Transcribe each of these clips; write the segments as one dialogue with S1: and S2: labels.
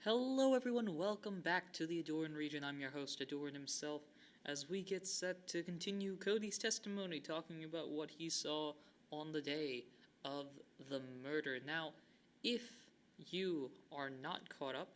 S1: Hello everyone, welcome back to the Ahdurin region. I'm your host, Ahdurin himself, as we get set to continue Cody's testimony talking about what he saw on the day of the murder. Now, if you are not caught up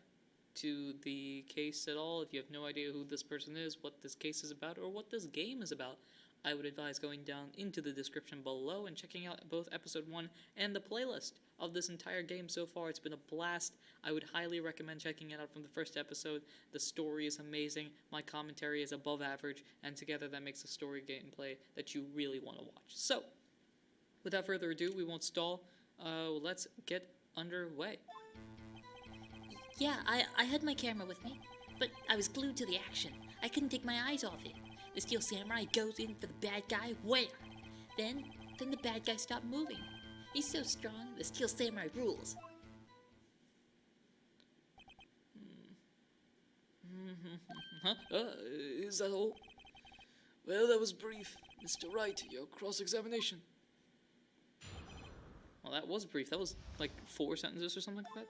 S1: to the case at all, if you have no idea who this person is, what this case is about, or what this game is about, I would advise going down into the description below and checking out both episode 1 and the playlist of this entire game so far. It's been a blast. I would highly recommend checking it out from the first episode. The story is amazing, my commentary is above average, and together that makes a story gameplay that you really want to watch. So, without further ado, we won't stall. Let's get underway.
S2: Yeah, I had my camera with me, but I was glued to the action. I couldn't take my eyes off it. The Steel Samurai goes in for the bad guy. Where? Then the bad guy stopped moving. He's so strong, the Steel Samurai rules.
S1: Huh? Is that all? Well, that was brief. Mr. Wright, your cross-examination. Well, that was brief. That was like 4 sentences or something like that.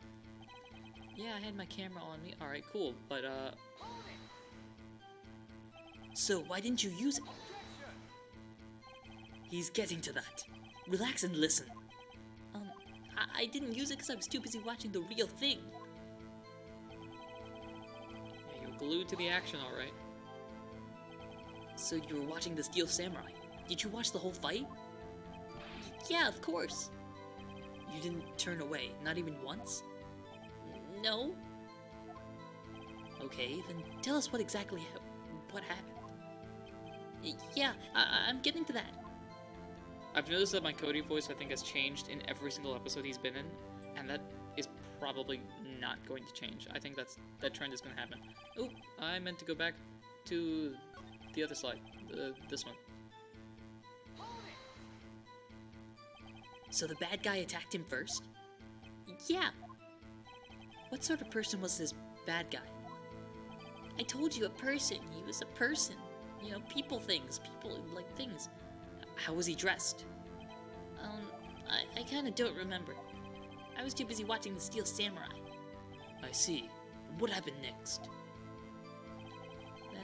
S1: Yeah, I had my camera on me. Alright, cool. But,
S2: So why didn't you use it?
S1: he's getting to that.
S2: Relax and listen. I didn't use it because I was too busy watching the real thing.
S1: Yeah, you're glued to the action, alright.
S2: So you were watching the Steel Samurai. Did you watch the whole fight? Yeah, of course.
S1: You didn't turn away, not even once?
S2: No.
S1: Okay, then tell us what exactly what happened.
S2: Yeah, I'm getting to that.
S1: I've noticed that my Cody voice, I think, has changed in every single episode he's been in, and that is probably not going to change. I think that trend is going to happen. Oh, I meant to go back to the other slide, this one.
S2: So the bad guy attacked him first? Yeah.
S1: What sort of person was this bad guy?
S2: I told you, a person. He was a person. You know, people like things.
S1: How was he dressed?
S2: I kind of don't remember. I was too busy watching the Steel Samurai.
S1: I see. What happened next?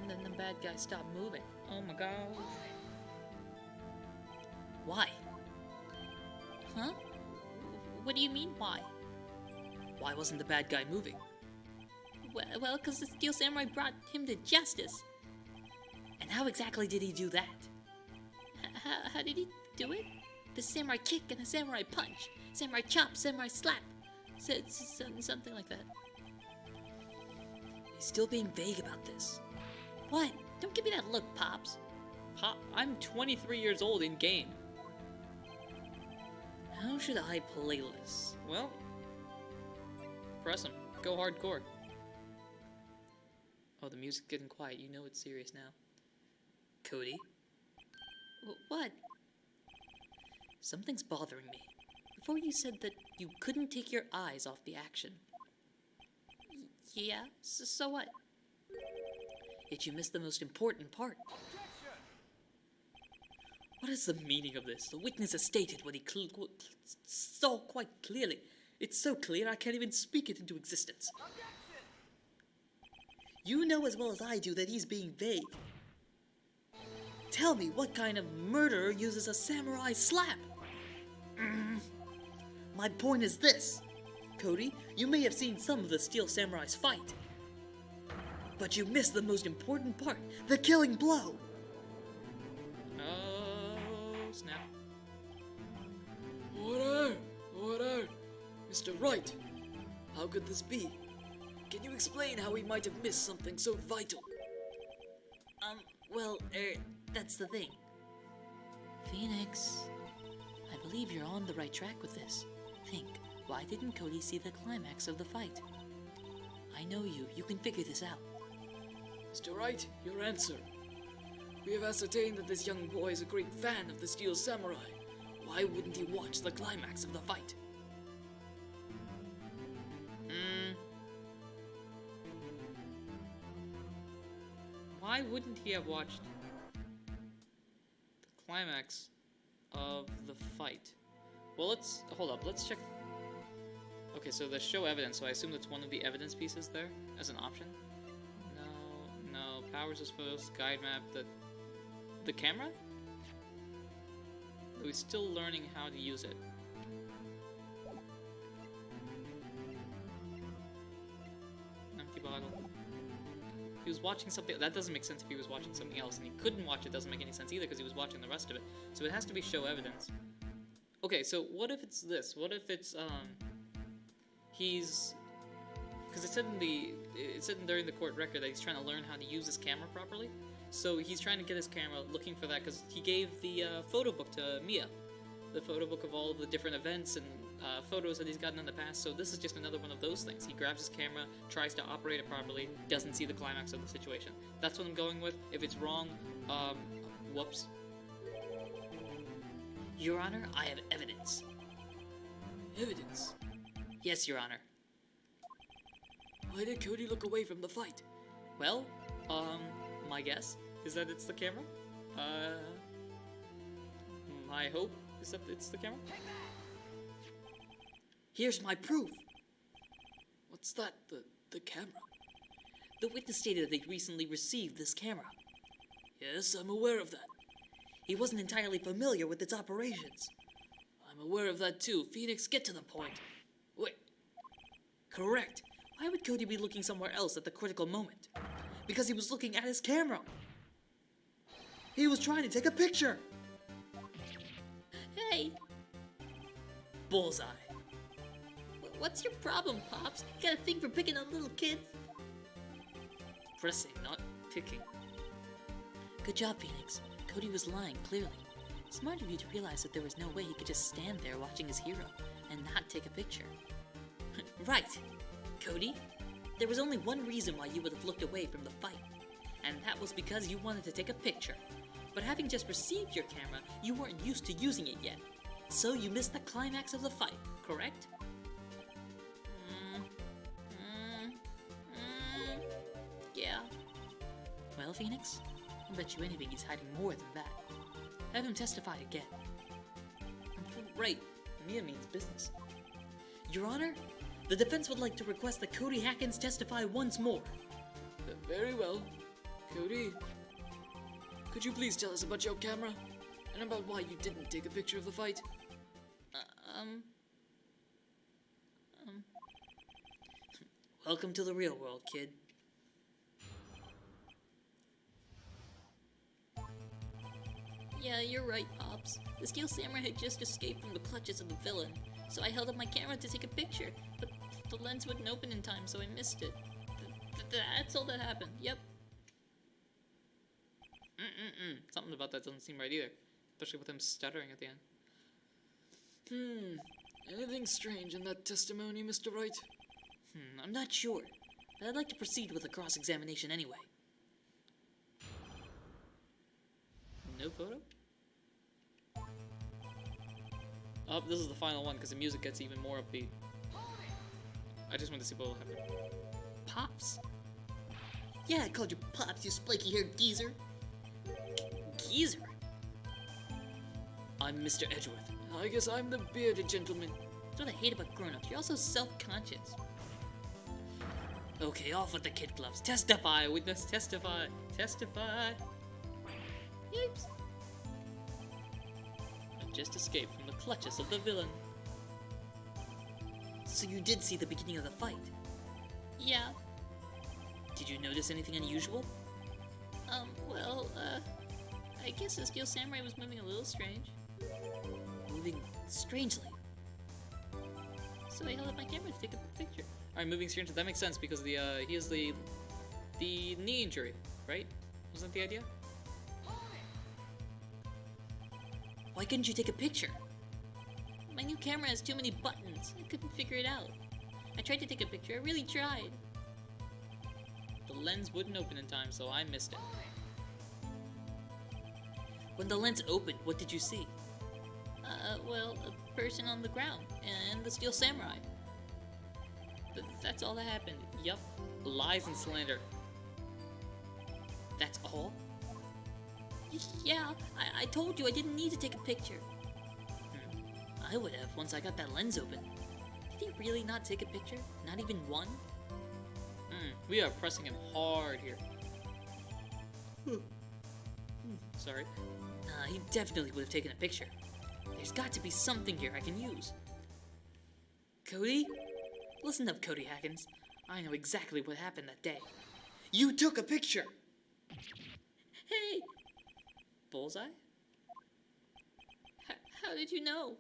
S1: Then the bad guy stopped moving. Oh my gosh.
S2: Why? Huh? What do you mean, why?
S1: Why wasn't the bad guy moving?
S2: Well, because the Steel Samurai brought him to justice.
S1: And how exactly did he do that?
S2: How did he do it? The samurai kick and the samurai punch. Samurai chop, samurai slap. Something like that.
S1: He's still being vague about this.
S2: What? Don't give me that look, Pops.
S1: Pop, I'm 23 years old in game. How should I play this? Well, press him. Go hardcore. Oh, the music's getting quiet. You know it's serious now. Cody?
S2: What?
S1: Something's bothering me. Before you said that you couldn't take your eyes off the action.
S2: Yeah? So what?
S1: Yet you missed the most important part. What is the meaning of this? The witness has stated what he saw quite clearly. It's so clear I can't even speak it into existence. You know as well as I do that he's being vague. Tell me, what kind of murderer uses a samurai slap? My point is this. Cody, you may have seen some of the Steel Samurais fight, but you missed the most important part, the killing blow. Oh, snap. Order! Mr. Wright, how could this be? Can you explain how we might have missed something so vital?
S2: Well, that's the thing.
S1: Phoenix, I believe you're on the right track with this. Think, why didn't Cody see the climax of the fight? I know you can figure this out. Mr. Wright, your answer. We have ascertained that this young boy is a great fan of the Steel Samurai. Why wouldn't he watch the climax of the fight? Why wouldn't he have watched the climax of the fight? Well, let's check. Okay, so the show evidence, so I assume that's one of the evidence pieces there as an option? No. Powers is supposed guide map, the camera? We're still learning how to use it. Empty bottle. He was watching something. That doesn't make sense if he was watching something else, and he couldn't watch it. Doesn't make any sense either because he was watching the rest of it. So it has to be show evidence. Okay, so what if it's this? What if it's he's because it said during the court record that he's trying to learn how to use his camera properly. So he's trying to get his camera, looking for that because he gave the photo book to Mia, the photo book of all of the different events and photos that he's gotten in the past. So this is just another one of those things. He grabs his camera, tries to operate it properly, doesn't see the climax of the situation. That's what I'm going with. If it's wrong, whoops.
S2: Your Honor, I have evidence.
S1: Evidence?
S2: Yes, Your Honor.
S1: Why did Cody look away from the fight? Well, my guess is that it's the camera. My hope is that it's the camera.
S2: Here's my proof.
S1: What's that? The camera?
S2: The witness stated that they recently received this camera.
S1: Yes, I'm aware of that.
S2: He wasn't entirely familiar with its operations.
S1: I'm aware of that too. Phoenix, get to the point. Wait.
S2: Correct. Why would Cody be looking somewhere else at the critical moment? Because he was looking at his camera. He was trying to take a picture. Hey. Bullseye. What's your problem, Pops? You got a thing for picking on little kids?
S1: Pressing, not picking.
S2: Good job, Phoenix. Cody was lying, clearly. Smart of you to realize that there was no way he could just stand there watching his hero and not take a picture. Right. Cody, there was only one reason why you would have looked away from the fight, and that was because you wanted to take a picture. But having just received your camera, you weren't used to using it yet, so you missed the climax of the fight, correct? Yeah. Well, Phoenix, I bet you anything he's hiding more than that. Have him testify again. Right, Mia means business. Your Honor, the defense would like to request that Cody Hackins testify once more.
S1: Very well. Cody, could you please tell us about your camera? And about why you didn't take a picture of the fight?
S2: Welcome to the real world, kid. Yeah, you're right, Pops. The Steel Samurai had just escaped from the clutches of the villain, so I held up my camera to take a picture, but the lens wouldn't open in time, so I missed it. That's all that happened, yep.
S1: Something about that doesn't seem right either, especially with him stuttering at the end. Anything strange in that testimony, Mr. Wright?
S2: I'm not sure, but I'd like to proceed with the cross-examination anyway.
S1: No photo? Oh, this is the final one because the music gets even more upbeat. I just want to see what will happen.
S2: Pops? Yeah, I called you Pops, you spiky-haired geezer. Geezer?
S1: I'm Mr. Edgeworth. I guess I'm the bearded gentleman.
S2: That's what I hate about grown-ups. You're also self-conscious. Okay, off with the kid gloves.
S1: Testify, witness, testify. Testify.
S2: Yipes.
S1: I just escaped from the clutches of the villain.
S2: So you did see the beginning of the fight? Yeah. Did you notice anything unusual? I guess the Steel Samurai was moving a little strange. Moving strangely? So I held up my camera to take a picture.
S1: Alright, moving strangely, that makes sense because he has the knee injury, right? Wasn't that the idea?
S2: Why couldn't you take a picture? My new camera has too many buttons. I couldn't figure it out. I tried to take a picture. I really tried.
S1: The lens wouldn't open in time, so I missed it.
S2: When the lens opened, what did you see? A person on the ground and the Steel Samurai. That's all that happened.
S1: Yup. Lies and slander.
S2: That's all? Yeah, I told you I didn't need to take a picture. I would have once I got that lens open. Did he really not take a picture? Not even one?
S1: We are pressing him hard here. Sorry.
S2: He definitely would have taken a picture. There's got to be something here I can use. Cody? Listen up, Cody Hackins. I know exactly what happened that day.
S1: You took a picture!
S2: Hey! Bullseye? How did you know?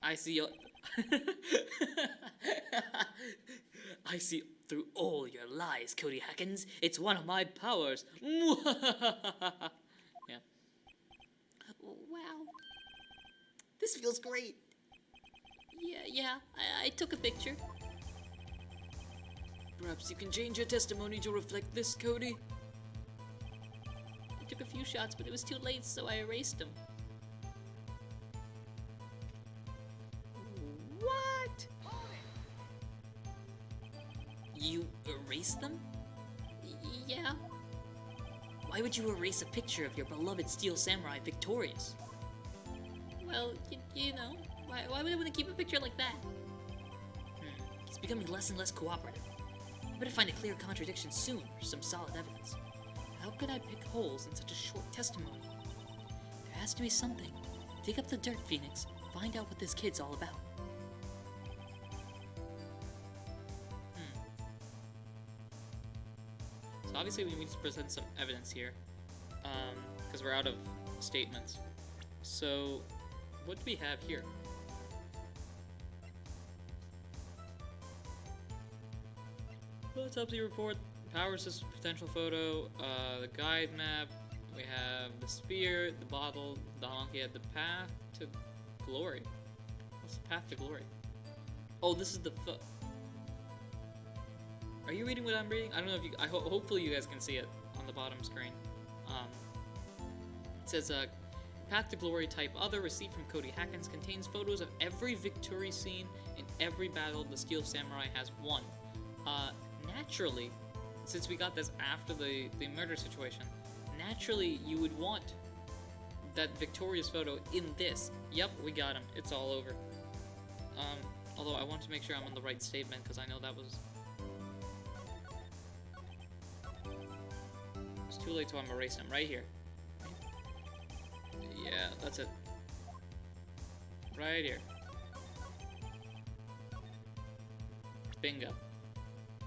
S1: I see I see through all your lies, Cody Hackins. It's one of my powers. Yeah.
S2: Wow.
S1: This feels great.
S2: Yeah, I took a picture.
S1: Perhaps you can change your testimony to reflect this, Cody?
S2: I took a few shots, but it was too late, so I erased them.
S1: What?
S2: You erased them? Yeah. Why would you erase a picture of your beloved Steel Samurai victorious? Well, you know, why would I want to keep a picture like that? He's becoming less and less cooperative. I better find a clear contradiction soon, or some solid evidence. How could I pick holes in such a short testimony? There has to be something. Dig up the dirt, Phoenix. Find out what this kid's all about.
S1: So obviously we need to present some evidence here, because we're out of statements. So, what do we have here? Autopsy report, power system potential photo, the guide map, we have the spear, the bottle, the honky head, the path to glory. What's the path to glory? Oh, this is the Are you reading what I'm reading? I don't know if you. Hopefully you guys can see it on the bottom screen. It says, "Path to Glory Type Other received from Cody Hackins contains photos of every victory scene in every battle the Steel Samurai has won." Naturally, since we got this after the murder situation, naturally you would want that victorious photo in this. Yep, we got him. It's all over. Although I want to make sure I'm on the right statement because I know that was. It's too late, so I'm erasing them right here. Yeah, that's it. Right here. Bingo.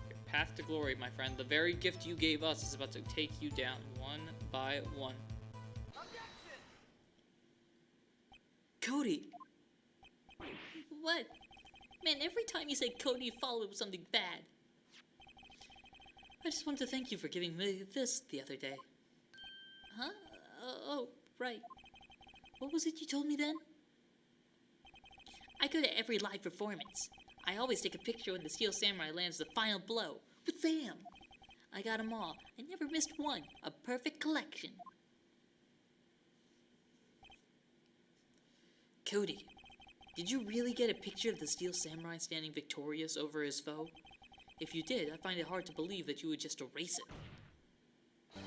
S1: Your path to glory, my friend. The very gift you gave us is about to take you down one by one.
S2: Cody! What? Man, every time you say Cody, you follow it with something bad. I just wanted to thank you for giving me this the other day. Huh? Oh, right. What was it you told me then? I go to every live performance. I always take a picture when the Steel Samurai lands the final blow. With Sam! I got 'em all. I never missed one. A perfect collection. Cody, did you really get a picture of the Steel Samurai standing victorious over his foe? If you did, I find it hard to believe that you would just erase it.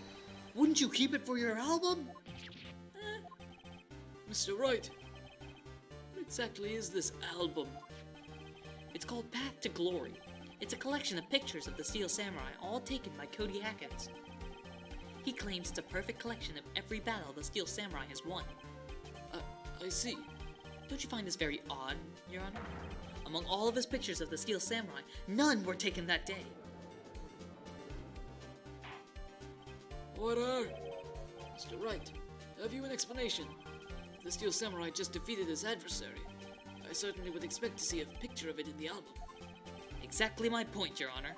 S2: Wouldn't you keep it for your album?
S1: Mr. Wright, what exactly is this album?
S2: It's called Path to Glory. It's a collection of pictures of the Steel Samurai, all taken by Cody Hackins. He claims it's a perfect collection of every battle the Steel Samurai has won.
S1: I see.
S2: Don't you find this very odd, Your Honor? Among all of his pictures of the Steel Samurai, none were taken that day.
S1: Order! Mr. Wright, have you an explanation? The Steel Samurai just defeated his adversary. I certainly would expect to see a picture of it in the album.
S2: Exactly my point, Your Honor.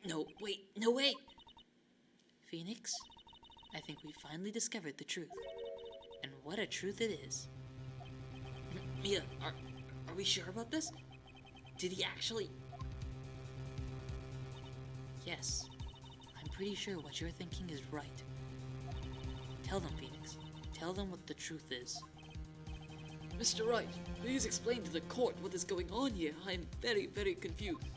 S2: No, wait, no way! Phoenix, I think we finally discovered the truth. And what a truth it is. Mia, are we sure about this? Did he actually... Yes, I'm pretty sure what you're thinking is right. Tell them, Phoenix. Tell them what the truth is.
S1: Mr. Wright, please explain to the court what is going on here. I am very, very confused.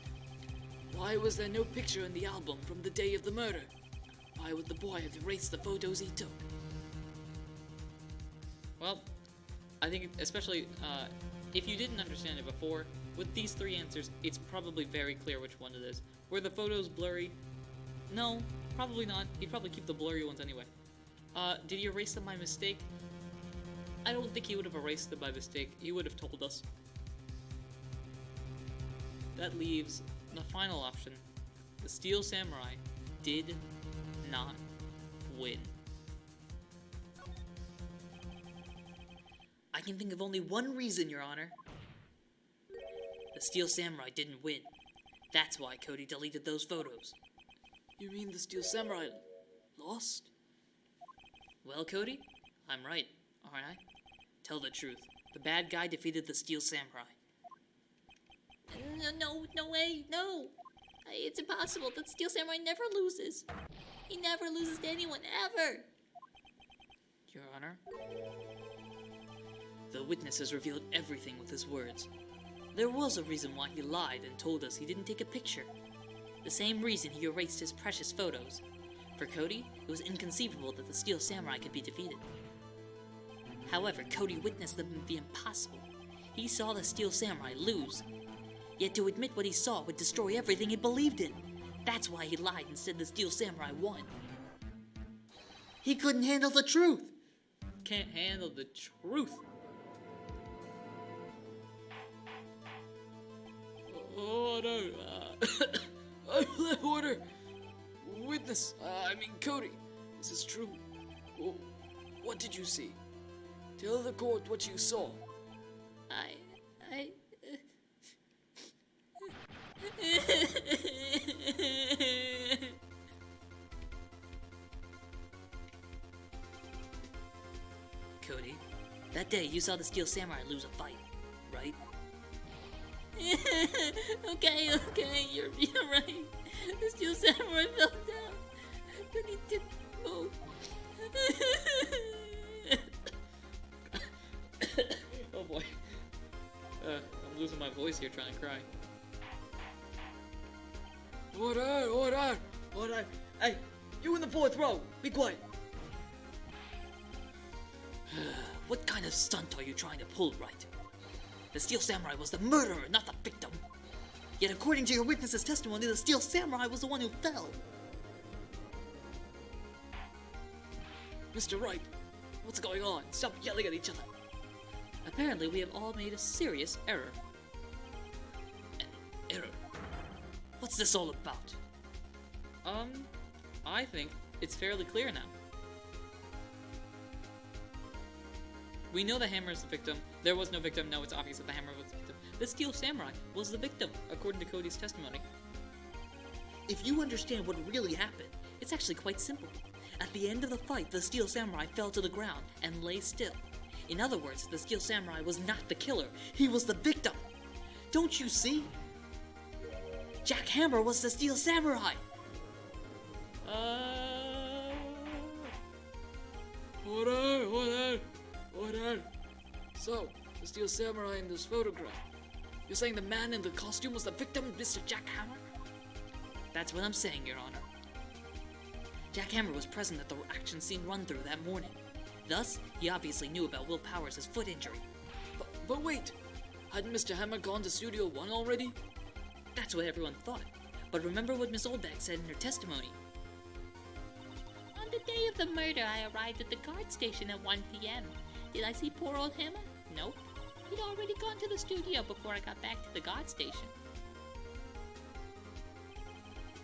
S1: Why was there no picture in the album from the day of the murder? Why would the boy have erased the photos he took? Well, I think especially if you didn't understand it before, with these three answers, it's probably very clear which one it is. Were the photos blurry? No, probably not. He'd probably keep the blurry ones anyway. Did he erase them by mistake? I don't think he would have erased them by mistake. He would have told us. That leaves the final option. The Steel Samurai did not win. I can think of only one reason, Your Honor. The Steel Samurai didn't win. That's why Cody deleted those photos. You mean the Steel Samurai lost? Well, Cody, I'm right, aren't I? Tell the truth. The bad guy defeated the Steel Samurai.
S2: No way, no! It's impossible. The Steel Samurai never loses. He never loses to anyone, ever!
S1: Your Honor, the witness has revealed everything with his words. There was a reason why he lied and told us he didn't take a picture. The same reason he erased his precious photos. For Cody, it was inconceivable that the Steel Samurai could be defeated. However, Cody witnessed the impossible. He saw the Steel Samurai lose. Yet to admit what he saw would destroy everything he believed in. That's why he lied and said the Steel Samurai won. He couldn't handle the truth. Can't handle the truth. Order. Order. Witness. Cody. This is true. What did you see? Tell the court what you saw. Cody, that day you saw the Steel Samurai lose a fight, right?
S2: Okay, you're right. The Steel Samurai fell down. Then he didn't move.
S1: Oh boy. I'm losing my voice here trying to cry. Order! Hey, you in the fourth row, be quiet. What kind of stunt are you trying to pull, Wright? The Steel Samurai was the murderer, not the victim. Yet according to your witness's testimony, the Steel Samurai was the one who fell. Mr. Wright, what's going on? Stop yelling at each other. Apparently, we have all made a serious error. An error? What's this all about? I think it's fairly clear now. We know the hammer is the victim. There was no victim. No, it's obvious that the hammer was the victim. The Steel Samurai was the victim, according to Cody's testimony. If you understand what really happened, it's actually quite simple. At the end of the fight, the Steel Samurai fell to the ground and lay still. In other words, the Steel Samurai was not the killer. He was the victim. Don't you see? Jack Hammer was the Steel Samurai. Order. So, the Steel Samurai in this photograph. You're saying the man in the costume was the victim, Mr. Jack Hammer? That's what I'm saying, Your Honor. Jack Hammer was present at the action scene run-through that morning. Thus, he obviously knew about Will Powers' foot injury. But wait! Hadn't Mr. Hammer gone to Studio 1 already? That's what everyone thought. But remember what Miss Oldbag said in her testimony.
S2: On the day of the murder, I arrived at the guard station at 1 p.m. Did I see poor old Hammer? Nope. He'd already gone to the studio before I got back to the guard station.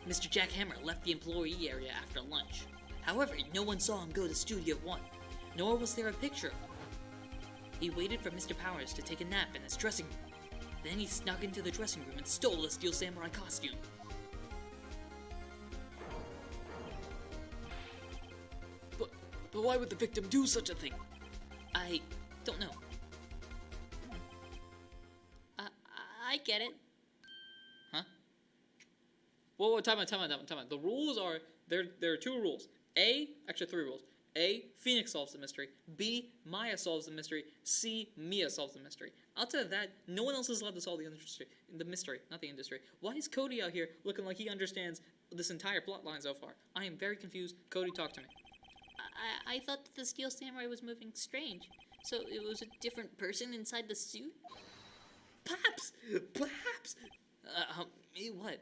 S1: Mr. Jack Hammer left the employee area after lunch. However, no one saw him go to Studio 1, nor was there a picture of him. He waited for Mr. Powers to take a nap in his dressing room. Then he snuck into the dressing room and stole the Steel Samurai costume. But why would the victim do such a thing? I don't know.
S2: I get it.
S1: Huh? Whoa, time out. The rules are, there are two rules. Actually 3 rules. A, Phoenix solves the mystery. B, Maya solves the mystery. C, Mia solves the mystery. Outside of that, no one else is allowed to solve the mystery, not the industry. Why is Cody out here looking like he understands this entire plot line so far? I am very confused. Cody, talk to me.
S2: I thought that the Steel Samurai was moving strange. So it was a different person inside the suit?
S1: Perhaps! Perhaps! What?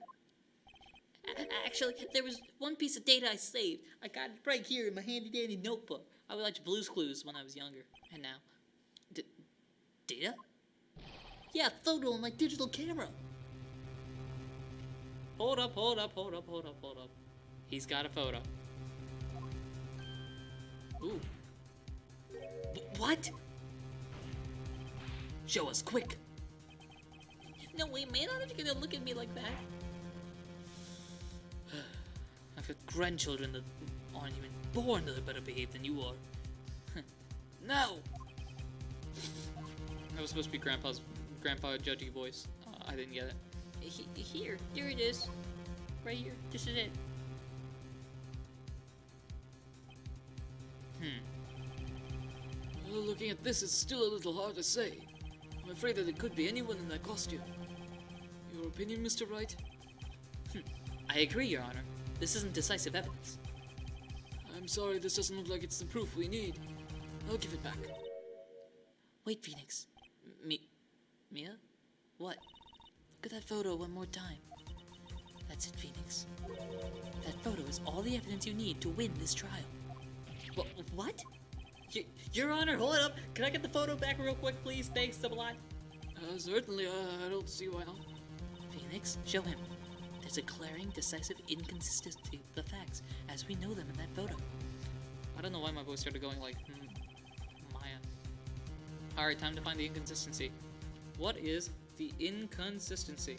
S2: Actually, there was one piece of data I saved. I got it right here in my handy-dandy notebook. I would like Blue's Clues when I was younger, and now. Data? Yeah, photo on my digital camera.
S1: Hold up. He's got a photo. Ooh.
S2: What?
S1: Show us, quick!
S2: No way, man, how are you gonna look at me like that?
S1: I've got grandchildren that aren't even born that are better behaved than you are. No! That was supposed to be Grandpa judgy voice. I didn't get it.
S2: Here it is. Right here. This is it.
S1: Well, looking at this, it's still a little hard to say. I'm afraid that it could be anyone in that costume. Your opinion, Mr. Wright?
S2: I agree, Your Honor. This isn't decisive evidence.
S1: I'm sorry, this doesn't look like it's the proof we need. I'll give it back.
S2: Wait, Phoenix. Mia? What? Look at that photo one more time. That's it, Phoenix. That photo is all the evidence you need to win this trial. What? Your Honor, hold up. Can I get the photo back real quick, please? Thanks a lot.
S1: Certainly, I don't see why not.
S2: Phoenix, show him. There's a glaring, decisive inconsistency of the facts as we know them in that photo.
S1: I don't know why my voice started going like, Maya. Alright, time to find the inconsistency. What is the inconsistency?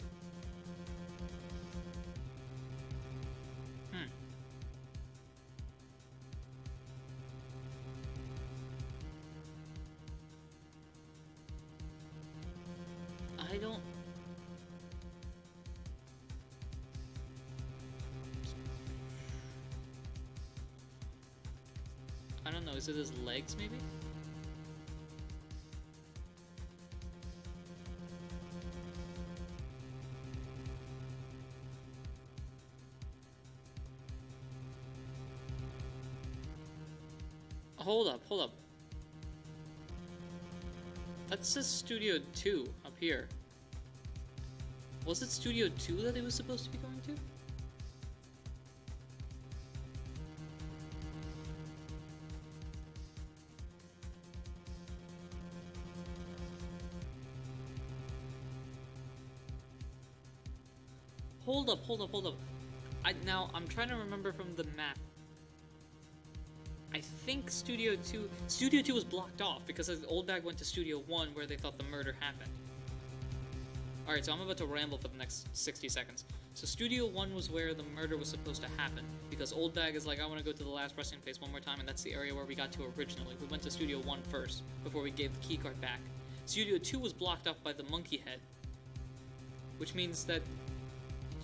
S1: I don't know, is it his legs maybe? Hold up. That says Studio 2 up here. Was it Studio 2 that it was supposed to be going to? Hold up. I'm trying to remember from the map. I think Studio 2 was blocked off because Old Bag went to Studio 1 where they thought the murder happened. Alright, so I'm about to ramble for the next 60 seconds. So Studio 1 was where the murder was supposed to happen because Old Bag is like, I want to go to the last resting place one more time, and that's the area where we got to originally. We went to Studio 1 first before we gave the keycard back. Studio 2 was blocked off by the monkey head, which means that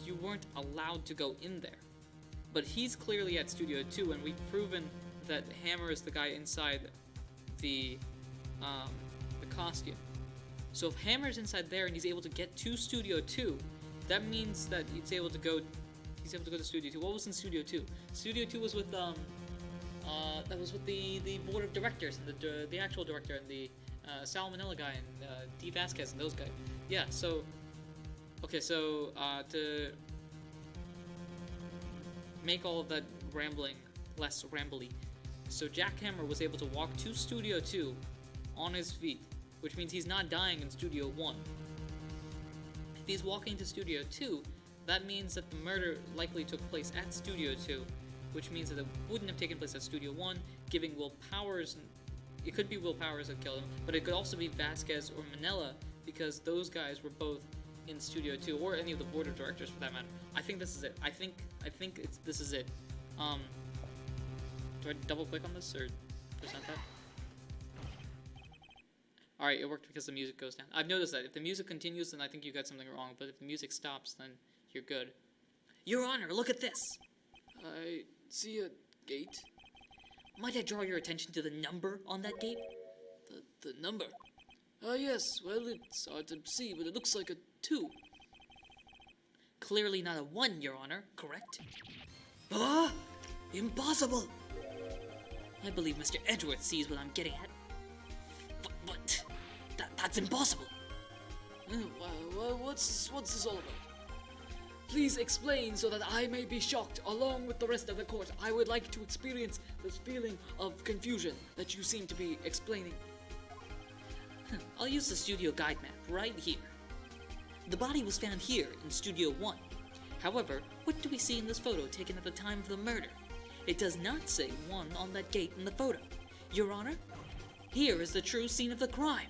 S1: you weren't allowed to go in there. But he's clearly at Studio 2, and we've proven that Hammer is the guy inside the costume. So if Hammer's inside there and he's able to get to Studio 2, that means that he's able to go to Studio 2. What was in Studio 2? Studio 2 was with that was with the board of directors and the actual director and the Salmonella guy and D. Vasquez and those guys. Yeah, so okay, so to make all of that rambling less rambly, so Jackhammer was able to walk to Studio 2 on his feet, which means he's not dying in Studio 1. If he's walking to Studio 2, that means that the murder likely took place at Studio 2, which means that it wouldn't have taken place at Studio 1, giving Will Powers. It could be Will Powers that killed him, but it could also be Vasquez or Manila, because those guys were both in Studio 2, or any of the board of directors for that matter. I think this is it. I think this is it. Do I double click on this or present that? Alright, it worked because the music goes down. I've noticed that. If the music continues, then I think you got something wrong, but if the music stops, then you're good.
S2: Your Honor, look at this!
S1: I see a gate.
S2: Might I draw your attention to the number on that gate?
S1: The number? Yes, well, it's hard to see, but it looks like a 2.
S2: Clearly not a 1, Your Honor, correct?
S1: Ah! Impossible!
S2: I believe Mr. Edgeworth sees what I'm getting at. But that's impossible.
S3: What's this all about? Please explain so that I may be shocked along with the rest of the court. I would like to experience this feeling of confusion that you seem to be explaining.
S2: I'll use the studio guide map right here. The body was found here in Studio 1. However, what do we see in this photo taken at the time of the murder? It does not say 1 on that gate in the photo. Your Honor, here is the true scene of the crime.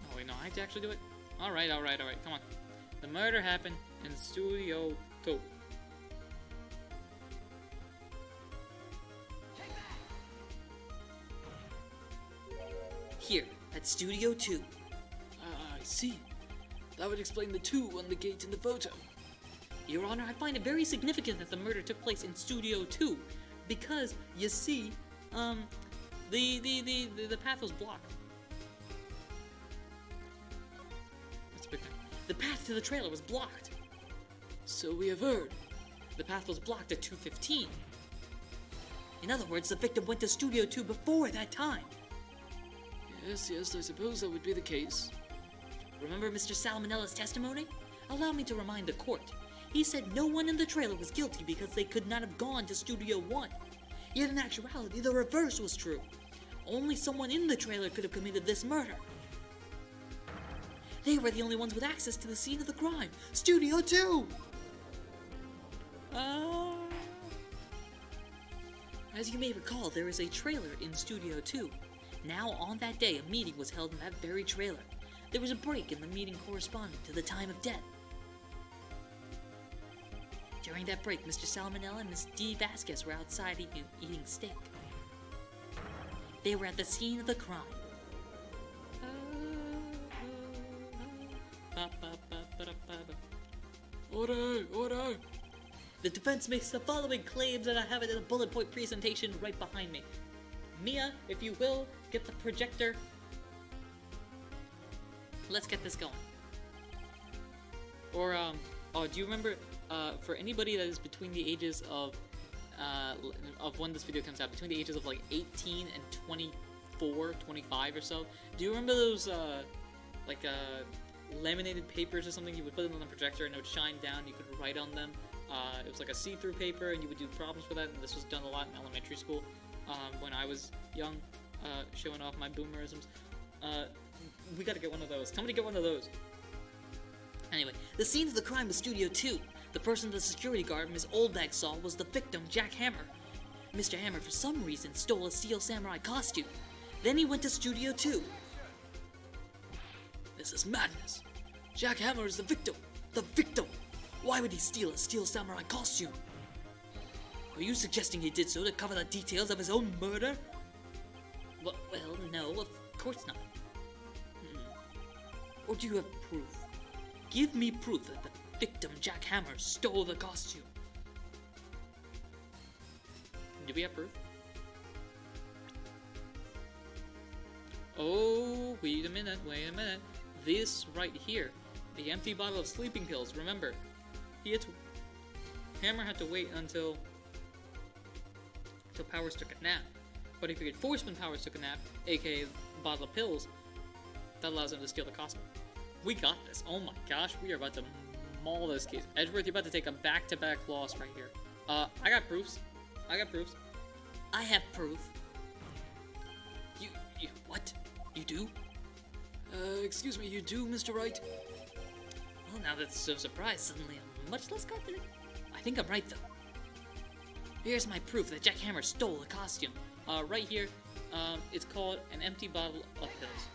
S1: Oh wait, no, I have to actually do it? Alright, come on. The murder happened in Studio 2.
S2: Here, at Studio 2.
S3: I see. That would explain the 2 on the gate in the photo.
S2: Your Honor, I find it very significant that the murder took place in Studio 2, because, you see, the path was blocked.
S1: That's a big thing.
S2: The path to the trailer was blocked.
S3: So we have heard.
S2: The path was blocked at 2:15. In other words, the victim went to Studio 2 before that time.
S3: Yes, I suppose that would be the case.
S2: Remember Mr. Salmonella's testimony? Allow me to remind the court. He said no one in the trailer was guilty because they could not have gone to Studio 1. Yet in actuality, the reverse was true. Only someone in the trailer could have committed this murder. They were the only ones with access to the scene of the crime. Studio 2! As you may recall, there is a trailer in Studio 2. Now, on that day, a meeting was held in that very trailer. There was a break in the meeting corresponding to the time of death. During that break, Mr. Salmonella and Miss D. Vasquez were outside eating steak. They were at the scene of the crime.
S3: Order!
S2: The defense makes the following claims, and I have it in a bullet point presentation right behind me. Mia, if you will, get the projector. Let's get this going.
S1: Or, do you remember, for anybody that is between the ages of when this video comes out, between the ages of like 18 and 24, 25 or so, do you remember those, laminated papers or something? You would put them on the projector and it would shine down, you could write on them. It was like a see-through paper and you would do problems with that, and this was done a lot in elementary school when I was young, showing off my boomerisms. We gotta get one of those. Somebody get one of those.
S2: Anyway, the scene of the crime was Studio 2. The person the security guard Ms. Oldbag saw was the victim, Jack Hammer. Mr. Hammer, for some reason, stole a Steel Samurai costume. Then he went to Studio 2.
S3: This is madness. Jack Hammer is the victim. The victim! Why would he steal a Steel Samurai costume?
S2: Are you suggesting he did so to cover the details of his own murder? Well, no, of course not. Or do you have proof? Give me proof that the victim, Jack Hammer, stole the costume.
S1: Do we have proof? Oh, wait a minute. This right here, the empty bottle of sleeping pills, remember, Hammer had to wait until Powers took a nap. But if he could force when Powers took a nap, aka bottle of pills, that allows him to steal the costume. We got this. Oh my gosh, we are about to maul this case. Edgeworth, you're about to take a back-to-back loss right here. I got proofs.
S2: I have proof. You what? You do?
S3: Excuse me, you do, Mr. Wright?
S2: Well, now that's so surprised, suddenly I'm much less confident. I think I'm right, though. Here's my proof that Jack Hammer stole the costume.
S1: Right here, it's called an empty bottle of pills.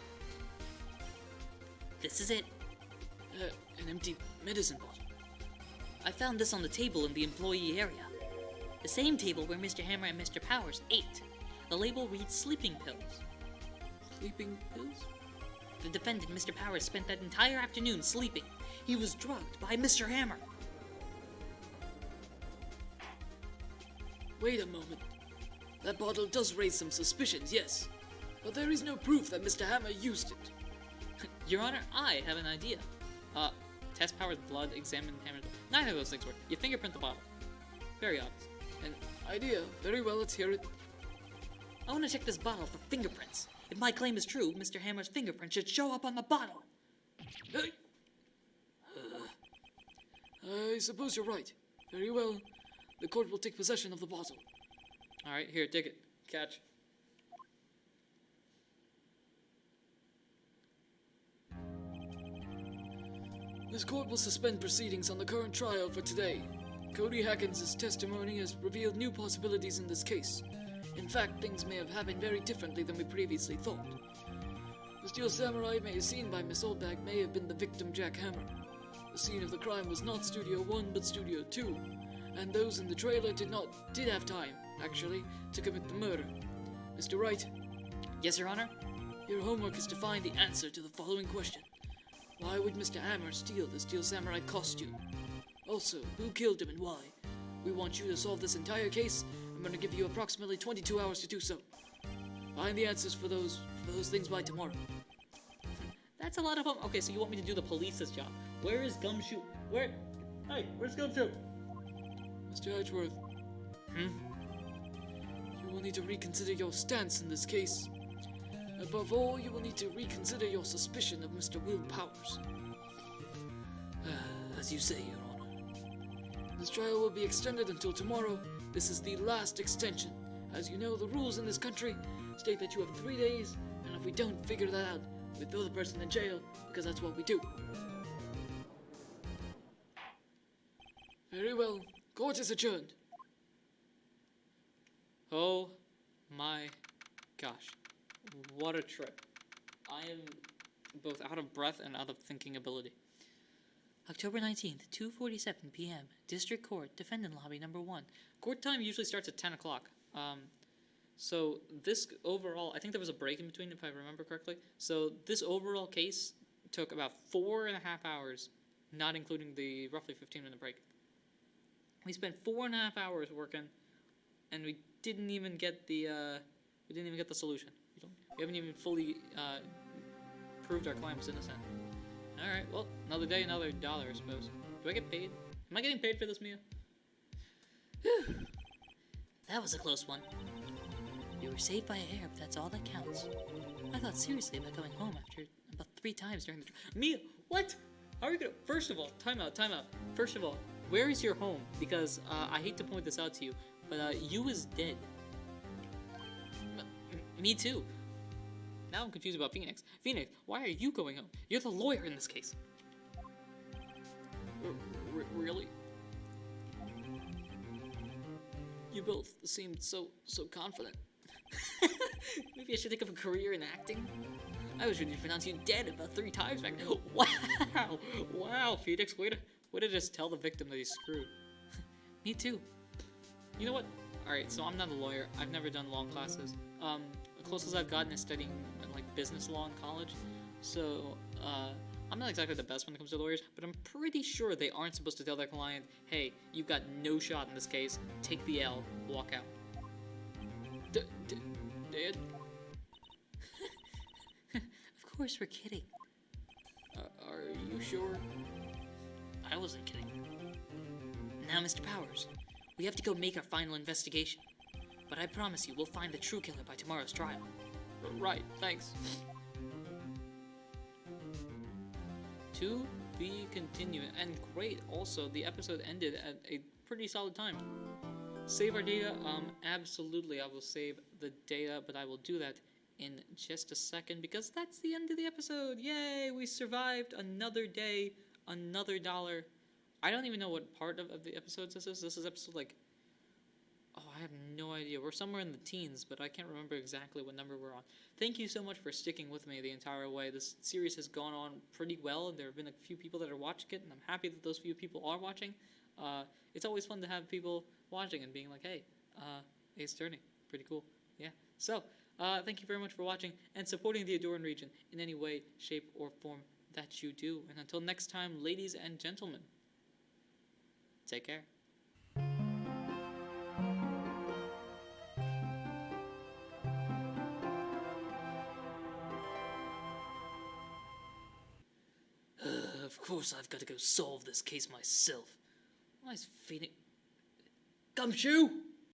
S2: This is it.
S3: An empty medicine bottle.
S2: I found this on the table in the employee area. The same table where Mr. Hammer and Mr. Powers ate. The label reads sleeping pills.
S3: Sleeping pills?
S2: The defendant, Mr. Powers, spent that entire afternoon sleeping. He was drugged by Mr. Hammer.
S3: Wait a moment. That bottle does raise some suspicions, yes. But there is no proof that Mr. Hammer used it.
S1: Your Honor, I have an idea. Test Powers' blood, examine Hammer's blood. Neither of those things work. You fingerprint the bottle. Very obvious.
S3: An idea. Very well, let's hear it.
S2: I want to check this bottle for fingerprints. If my claim is true, Mr. Hammer's fingerprint should show up on the bottle.
S3: Hey! I suppose you're right. Very well. The court will take possession of the bottle.
S1: Alright, here, take it. Catch.
S3: This court will suspend proceedings on the current trial for today. Cody Hackins' testimony has revealed new possibilities in this case. In fact, things may have happened very differently than we previously thought. The steel samurai may have seen by Miss Oldbag may have been the victim Jack Hammer. The scene of the crime was not Studio 1 but Studio 2, and those in the trailer did have time, actually, to commit the murder. Mr. Wright,
S1: Yes, Your Honor?
S3: your homework is to find the answer to the following question. Why would Mr. Hammer steal the steel samurai costume? Also, who killed him and why? We want you to solve this entire case. I'm going to give you approximately 22 hours to do so. Find the answers for those things by tomorrow.
S1: That's a lot of them. Okay, so you want me to do the police's job. Where is Gumshoe? Where? Hey, where's Gumshoe?
S3: Mr. Edgeworth. You will need to reconsider your stance in this case. Above all, you will need to reconsider your suspicion of Mr. Will Powers. As you say, Your Honor. This trial will be extended until tomorrow. This is the last extension. As you know, the rules in this country state that you have 3 days, and if we don't figure that out, we throw the person in jail, because that's what we do. Very well. Court is adjourned.
S1: Oh my gosh. What a trip. I am both out of breath and out of thinking ability.
S2: October 19th, 2:47 p.m. District Court, Defendant Lobby Number 1.
S1: Court time usually starts at 10 o'clock. So this overall, I think there was a break in between, if I remember correctly. So this overall case took about 4.5 hours, not including the roughly 15-minute break. We spent 4.5 hours working, and we didn't even get the solution. We haven't even fully proved our claim was innocent. All right, well, another day, another dollar, I suppose. Do I get paid? Am I getting paid for this, Mia?
S2: That was a close one. We were saved by a hair, but that's all that counts. I thought seriously about going home after about 3 times during the
S1: Mia, what? How are you gonna? First of all, time out. First of all, where is your home? Because I hate to point this out to you, but you is dead. Me too. Now I'm confused about Phoenix. Phoenix, why are you going home? You're the lawyer in this case. Really?
S3: You both seemed so confident.
S1: Maybe I should think of a career in acting. I was ready to pronounce you dead about 3 times back then. Wow, Phoenix, way to just tell the victim that he's screwed.
S2: Me too.
S1: You know what? Alright, so I'm not a lawyer. I've never done law classes. The closest I've gotten is studying like business law in college. So, I'm not exactly the best when it comes to lawyers, but I'm pretty sure they aren't supposed to tell their client, hey, you've got no shot in this case, take the L, walk out.
S3: Dad?
S2: Of course we're kidding.
S3: Are you sure?
S2: I wasn't kidding. Now, Mr. Powers, we have to go make our final investigation. But I promise you, we'll find the true killer by tomorrow's trial.
S3: Right, thanks.
S1: To be continued, and great, also, the episode ended at a pretty solid time. Save our data? Absolutely, I will save the data, but I will do that in just a second, because that's the end of the episode. Yay, we survived another day, another dollar. I don't even know what part of the episodes this is. This is episode, like, oh, I have no idea. We're somewhere in the teens, but I can't remember exactly what number we're on. Thank you so much for sticking with me the entire way. This series has gone on pretty well, and there have been a few people that are watching it, and I'm happy that those few people are watching. It's always fun to have people watching and being like, hey, it's turning. Pretty cool. Yeah. So, thank you very much for watching and supporting the Ahdurin region in any way, shape, or form that you do. And until next time, ladies and gentlemen, take care. Of course I've got to go solve this case myself. Why is Phoenix... Gumshoe!